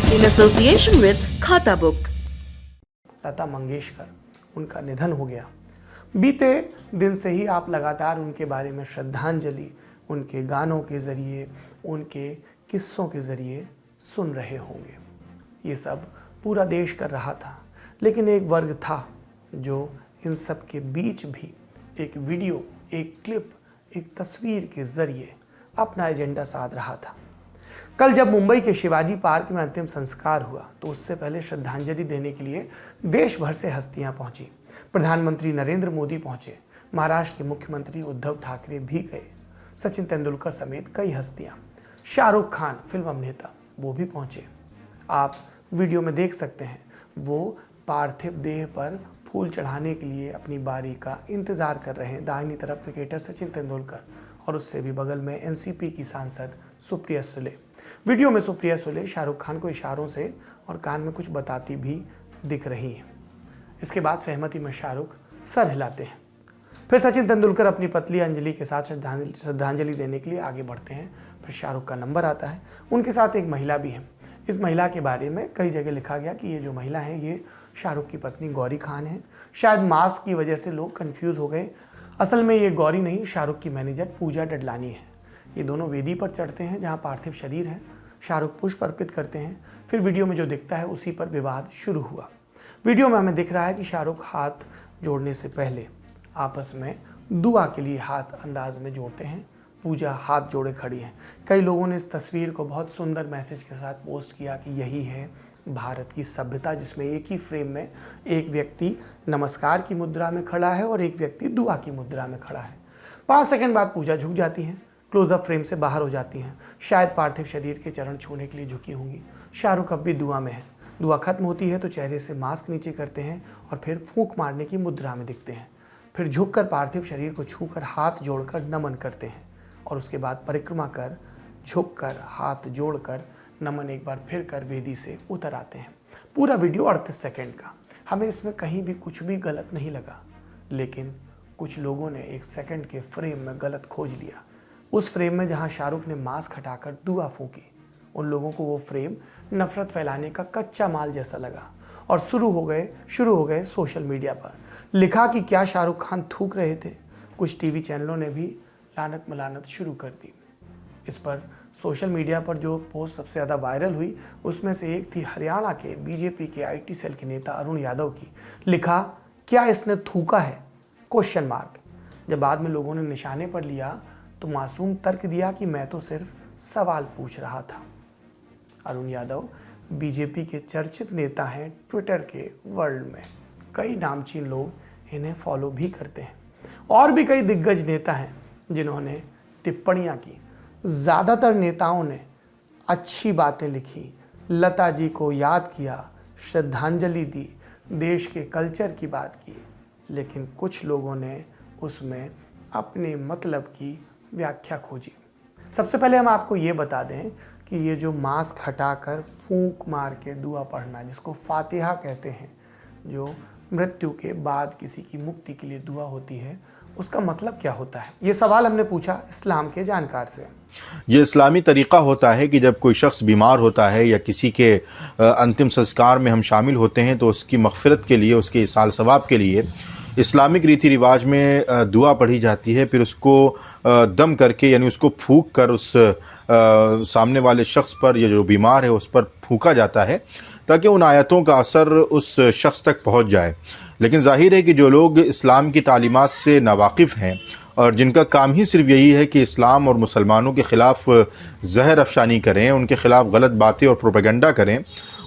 in association with खाता book. Lata Mangeshkar, उनका निधन हो गया। बीते दिन से ही आप लगातार उनके बारे में श्रद्धांजलि उनके गानों के ज़रिए, उनके किस्सों के ज़रिए सुन रहे होंगे। ये सब पूरा देश कर रहा था, लेकिन एक वर्ग था जो इन सब के बीच भी एक वीडियो, एक क्लिप, एक तस्वीर के ज़रिए अपना एजेंडा साध रहा था। कल जब मुंबई के शिवाजी पार्क में अंतिम संस्कार हुआ तो उससे पहले श्रद्धांजलि देने के लिए देश भर से हस्तियां पहुंची। प्रधानमंत्री नरेंद्र मोदी पहुंचे, महाराष्ट्र के मुख्यमंत्री उद्धव ठाकरे भी गए, सचिन तेंदुलकर समेत कई हस्तियां, शाहरुख खान फिल्म अभिनेता वो भी पहुंचे। आप वीडियो में देख सकते हैं, वो पार्थिव देह पर फूल चढ़ाने के लिए अपनी बारी का इंतजार कर रहे हैं। दाहिनी तरफ क्रिकेटर सचिन तेंदुलकर और उससे भी बगल में एनसीपी की सांसद सुप्रिया सुले। वीडियो में सुप्रिया सुले शाहरुख खान को इशारों से और कान में कुछ बताती भी दिख रही हैं। इसके बाद सहमति में शाहरुख सर हिलाते हैं। फिर सचिन तेंदुलकर अपनी पतली अंजलि के साथ श्रद्धांजलि देने के लिए आगे बढ़ते हैं। फिर शाहरुख का नंबर आता है। उनके साथ एक महिला भी है। इस महिला के बारे में कई जगह लिखा गया कि ये जो महिला है ये शाहरुख की पत्नी गौरी खान है। शायद मास्क की वजह से लोग कंफ्यूज हो गए। असल में ये गौरी नहीं, शाहरुख की मैनेजर पूजा डडलानी है। ये दोनों वेदी पर चढ़ते हैं जहाँ पार्थिव शरीर है। शाहरुख पुष्प अर्पित करते हैं। फिर वीडियो में जो दिखता है उसी पर विवाद शुरू हुआ। वीडियो में हमें दिख रहा है कि शाहरुख हाथ जोड़ने से पहले आपस में दुआ के लिए हाथ अंदाज में जोड़ते हैं। पूजा हाथ जोड़े खड़ी हैं। कई लोगों ने इस तस्वीर को बहुत सुंदर मैसेज के साथ पोस्ट किया कि यही है भारत की सभ्यता, जिसमें एक ही फ्रेम में एक व्यक्ति नमस्कार की मुद्रा में खड़ा है और एक व्यक्ति दुआ की मुद्रा में खड़ा है। 5 सेकंड बाद पूजा झुक जाती हैं, क्लोजअप फ्रेम से बाहर हो जाती हैं। शायद पार्थिव शरीर के चरण छूने के लिए झुकी होंगी। शाहरुख अब भी दुआ में है। दुआ खत्म होती है तो चेहरे से मास्क नीचे करते हैं और फिर फूंक मारने की मुद्रा में दिखते हैं। फिर झुककर पार्थिव शरीर को छूकर हाथ जोड़कर नमन करते हैं और उसके बाद परिक्रमा कर, झुककर, हाथ जोड़कर नमन एक बार फिर कर वेदी से उतर आते हैं। पूरा वीडियो 38 सेकंड का। हमें इसमें कहीं भी कुछ भी गलत नहीं लगा, लेकिन कुछ लोगों ने 1 सेकंड के फ्रेम में गलत खोज लिया। उस फ्रेम में जहां शाहरुख ने मास्क हटाकर दुआ फूंकी, उन लोगों को वो फ्रेम नफरत फैलाने का कच्चा माल जैसा लगा और शुरू हो गए सोशल मीडिया पर। लिखा कि क्या शाहरुख खान थूक रहे थे। कुछ टीवी चैनलों ने भी लानत मलानत शुरू कर दी। इस पर सोशल मीडिया पर जो पोस्ट सबसे ज़्यादा वायरल हुई उसमें से एक थी हरियाणा के बीजेपी के आईटी सेल के नेता अरुण यादव की। लिखा, क्या इसने थूका है? Question mark. जब बाद में लोगों ने निशाने पर लिया तो मासूम तर्क दिया कि मैं तो सिर्फ सवाल पूछ रहा था। अरुण यादव बीजेपी के चर्चित नेता हैं ट्विटर के वर्ल्ड में। कई नामचीन लोग इन्हें फॉलो भी करते हैं और भी कई दिग्गज नेता हैं जिन्होंने टिप्पणियां की। ज़्यादातर नेताओं ने अच्छी बातें लिखी, लता जी को याद किया, श्रद्धांजलि दी, देश के कल्चर की बात की, लेकिन कुछ लोगों ने उसमें अपने मतलब की व्याख्या खोजी। सबसे पहले हम आपको ये बता दें कि ये जो मास्क हटाकर फूंक मार के दुआ पढ़ना, जिसको फातिहा कहते हैं, जो मृत्यु के बाद किसी की मुक्ति के लिए दुआ होती है, उसका मतलब क्या होता है? ये सवाल हमने पूछा इस्लाम के जानकार से। ये इस्लामी तरीक़ा होता है कि जब कोई शख्स बीमार होता है या किसी के अंतिम संस्कार में हम शामिल होते हैं तो उसकी मग़फ़िरत के लिए, उसके इसाल सवाब के लिए इस्लामिक रीति रिवाज में दुआ पढ़ी जाती है। फिर उसको दम करके, यानी उसको फूंक कर उस सामने वाले शख्स पर या जो बीमार है उस पर फूंका जाता है ताकि उन आयतों का असर उस शख्स तक पहुंच जाए। लेकिन ज़ाहिर है कि जो लोग इस्लाम की तालीमात से नावाकिफ़ हैं और जिनका काम ही सिर्फ यही है कि इस्लाम और मुसलमानों के ख़िलाफ़ जहर अफशानी करें, उनके ख़िलाफ़ गलत बातें और प्रोपेगेंडा करें,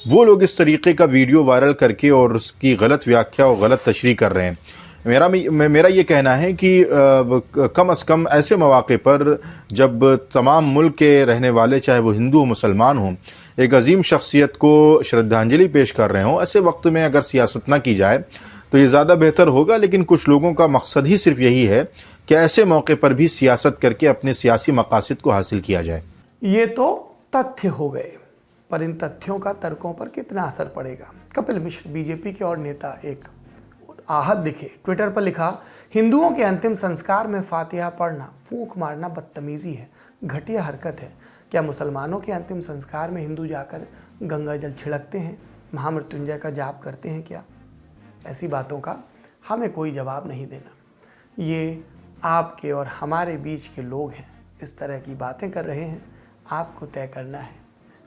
वो लोग इस तरीक़े का वीडियो वायरल करके और उसकी गलत व्याख्या और गलत तशरीह कर रहे हैं। मेरा ये कहना है कि कम अज़ कम ऐसे मौक़े पर जब तमाम मुल्क के रहने वाले, चाहे वो हिंदू हो मुसलमान हों, एक अजीम शख्सियत को श्रद्धांजलि पेश कर रहे हों, ऐसे वक्त में अगर सियासत ना की जाए तो ये ज़्यादा बेहतर होगा। लेकिन कुछ लोगों का मकसद ही सिर्फ यही है कि ऐसे मौके पर भी सियासत करके अपने सियासी मकासद को हासिल किया जाए। ये तो तथ्य हो गए, पर इन तथ्यों का तर्कों पर कितना असर पड़ेगा? कपिल मिश्र, बीजेपी के और नेता, एक आहत दिखे। ट्विटर पर लिखा, हिंदुओं के अंतिम संस्कार में फातिहा पढ़ना, फूंक मारना बदतमीजी है, घटिया हरकत है। क्या मुसलमानों के अंतिम संस्कार में हिंदू जाकर गंगा जल छिड़कते हैं, महामृत्युंजय का जाप करते हैं क्या? ऐसी बातों का हमें कोई जवाब नहीं देना। ये आपके और हमारे बीच के लोग हैं, इस तरह की बातें कर रहे हैं, आपको तय करना है।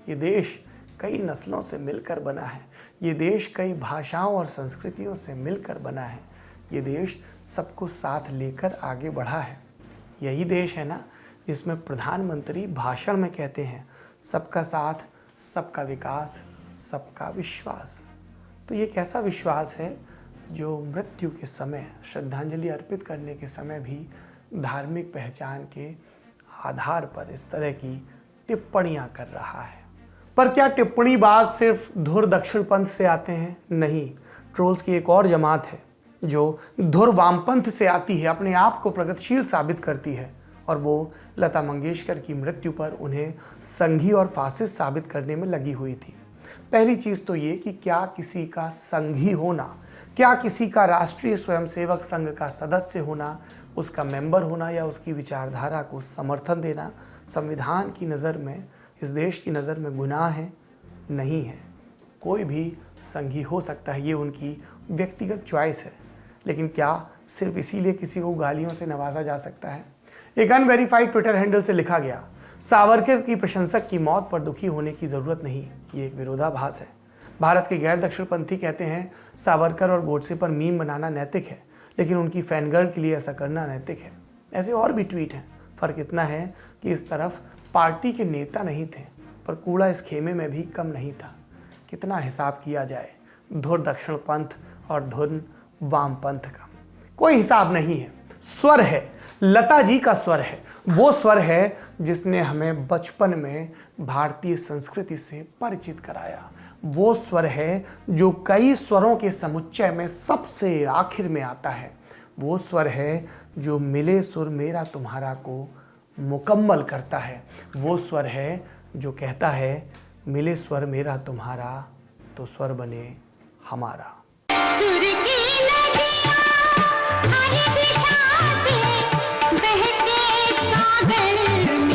ये देश कई नस्लों से मिलकर बना है, ये देश कई भाषाओं और संस्कृतियों से मिलकर बना है, ये देश सबको साथ लेकर आगे बढ़ा है। यही देश है ना जिसमें प्रधानमंत्री भाषण में कहते हैं सबका साथ, सबका विकास, सबका विश्वास। तो ये कैसा विश्वास है जो मृत्यु के समय, श्रद्धांजलि अर्पित करने के समय भी धार्मिक पहचान के आधार पर इस तरह की टिप्पणियां कर रहा है। पर क्या टिप्पणीबाज सिर्फ धुर दक्षिणपंथ से आते हैं? नहीं, ट्रोल्स की एक और जमात है जो धुर वामपंथ से आती है, अपने आप को प्रगतिशील साबित करती है, और वो लता मंगेशकर की मृत्यु पर उन्हें संघी और फासिस्ट साबित करने में लगी हुई थी। पहली चीज़ तो ये कि क्या किसी का संघी होना, क्या किसी का राष्ट्रीय स्वयंसेवक संघ का सदस्य होना, उसका मेंबर होना या उसकी विचारधारा को समर्थन देना संविधान की नज़र में, इस देश की नज़र में गुनाह है? नहीं है। कोई भी संघी हो सकता है, ये उनकी व्यक्तिगत चॉइस है। लेकिन क्या सिर्फ इसीलिए किसी को गालियों से नवाजा जा सकता है? एक अनवेरीफाइड ट्विटर हैंडल से लिखा गया, सावरकर की प्रशंसक की मौत पर दुखी होने की ज़रूरत नहीं, ये एक विरोधाभास है। भारत के गैर दक्षिणपंथी कहते हैं सावरकर और गोडसे पर मीम बनाना नैतिक है, लेकिन उनकी फैनगर्ल के लिए ऐसा करना नैतिक है। ऐसे और भी ट्वीट हैं। फ़र्क इतना है कि इस तरफ पार्टी के नेता नहीं थे, पर कूड़ा इस खेमे में भी कम नहीं था। कितना हिसाब किया जाए धुर दक्षिणपंथ और धुन वामपंथ का? कोई हिसाब नहीं है। स्वर है, लता जी का स्वर है, वो स्वर है जिसने हमें बचपन में भारतीय संस्कृति से परिचित कराया। वो स्वर है जो कई स्वरों के समुच्चय में सबसे आखिर में आता है। वो स्वर है जो मिले सुर मेरा तुम्हारा को मुकम्मल करता है। वो स्वर है जो कहता है मिले स्वर मेरा तुम्हारा तो स्वर बने हमारा। सुर की नदियाँ हर दिशा से बहके सागर में